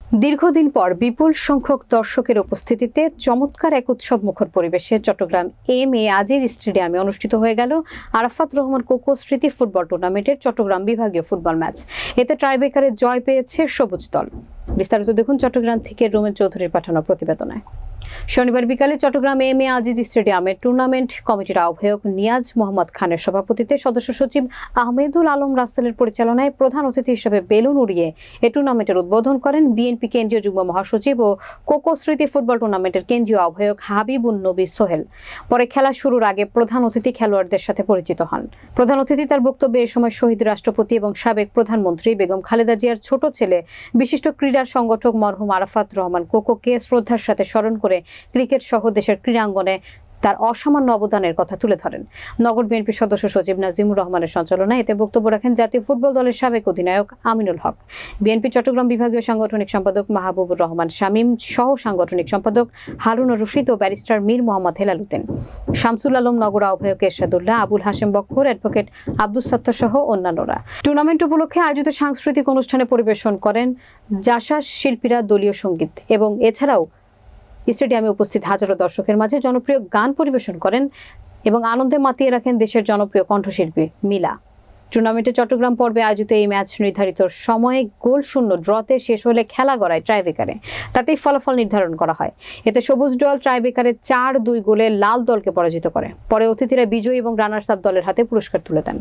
দীর্ঘদিন পর বিপুল সংখ্যক দর্শকের উপস্থিতিতে চমৎকার এক উৎসব মুখর পরিবেশে চট্টগ্রাম এম.এ আজিজ স্টেডিয়ামে অনুষ্ঠিত হয়ে গেল আরাফাত রহমান কোকো স্মৃতি ফুটবল টুর্নামেন্টের চট্টগ্রাম বিভাগীয় ফুটবল ম্যাচ। এতে টাইব্রেকারে জয় পেয়েছে সবুজ দল। বিস্তারিত দেখুন চট্টগ্রাম থেকে রুমেন চৌধুরীর পাঠানো প্রতিবেদনে। শনিবার বিকালে চট্টগ্রাম এম.এ আজিজ স্টেডিয়ামে টুর্নামেন্ট কমিটির আহ্বায়ক নিয়াজ মোহাম্মদ খানের সভাপতিত্বে সদস্য সচিব আহমেদুল আলম রাসেলের পরিচালনায় প্রধান অতিথি হিসেবে বেলুন উড়িয়ে এ টুর্নামেন্টের উদ্বোধন করেন বিএনপি কেন্দ্রীয় যুগ্ম মহাসচিব ও কোকো স্মৃতি ফুটবল টুর্নামেন্টের কেন্দ্রীয় আহ্বায়ক হাবিবুন নবী সোহেল। পরে খেলা শুরুর আগে প্রধান অতিথি খেলোয়াড়দের সাথে পরিচিত হন। প্রধান অতিথি তার বক্তব্যে এ সময় শহীদ রাষ্ট্রপতি এবং সাবেক প্রধানমন্ত্রী বেগম খালেদা জিয়ার ছোট ছেলে বিশিষ্ট ক্রীড়া সংগঠক মরহুম আরাফাত রহমান কোকোকে শ্রদ্ধার সাথে স্মরণ করে ক্রিকেট সহ দেশের ক্রীড়াঙ্গনে তার অসামান্য অবদানের কথা তুলে ধরেন। নগর বিএনপি সদস্য সচিব নাজিমুর রহমানের সঞ্চালনায় এতে বক্তব্য রাখেন জাতীয় ফুটবল দলের সাবেক অধিনায়ক আমিনুল হক, বিএনপি চট্টগ্রাম বিভাগীয় সাংগঠনিক সম্পাদক মাহবুবুর রহমান শামীম, সহ সাংগঠনিক সম্পাদক হারুন রশিদ ও ব্যারিস্টার মীর মোহাম্মদ হেলাল উদ্দিন, শামসুল আলম, নগর আহ্বায়ক এরশাদুল্লাহ, আবুল হাশেম বক্কর, অ্যাডভোকেট আব্দুস সাত্তার সহ অন্যান্যরা। টুর্নামেন্ট উপলক্ষে আয়োজিত সাংস্কৃতিক অনুষ্ঠানে পরিবেশন করেন জাসাস শিল্পীরা দলীয় সঙ্গীত এবং এছাড়াও স্টেডিয়ামে উপস্থিত হাজারো দর্শকের মাঝে জনপ্রিয় গান পরিবেশন করেন এবং আনন্দে মাতিয়ে রাখেন দেশের জনপ্রিয় কণ্ঠশিল্পী মিলা। টুর্নামেন্টে চট্টগ্রাম পর্বে আয়োজিত এই ম্যাচ নির্ধারিত সময়ে গোলশূন্য ড্রতে শেষ হলে খেলা গড়ায় টাইব্রেকারে। তাতেই ফলাফল নির্ধারণ করা হয়। এতে সবুজ দল টাইব্রেকারে 4-2 গোলে লাল দলকে পরাজিত করে। পরে অতিথিরা বিজয়ী এবং রানার্স আপ দলের হাতে পুরস্কার তুলে দেন।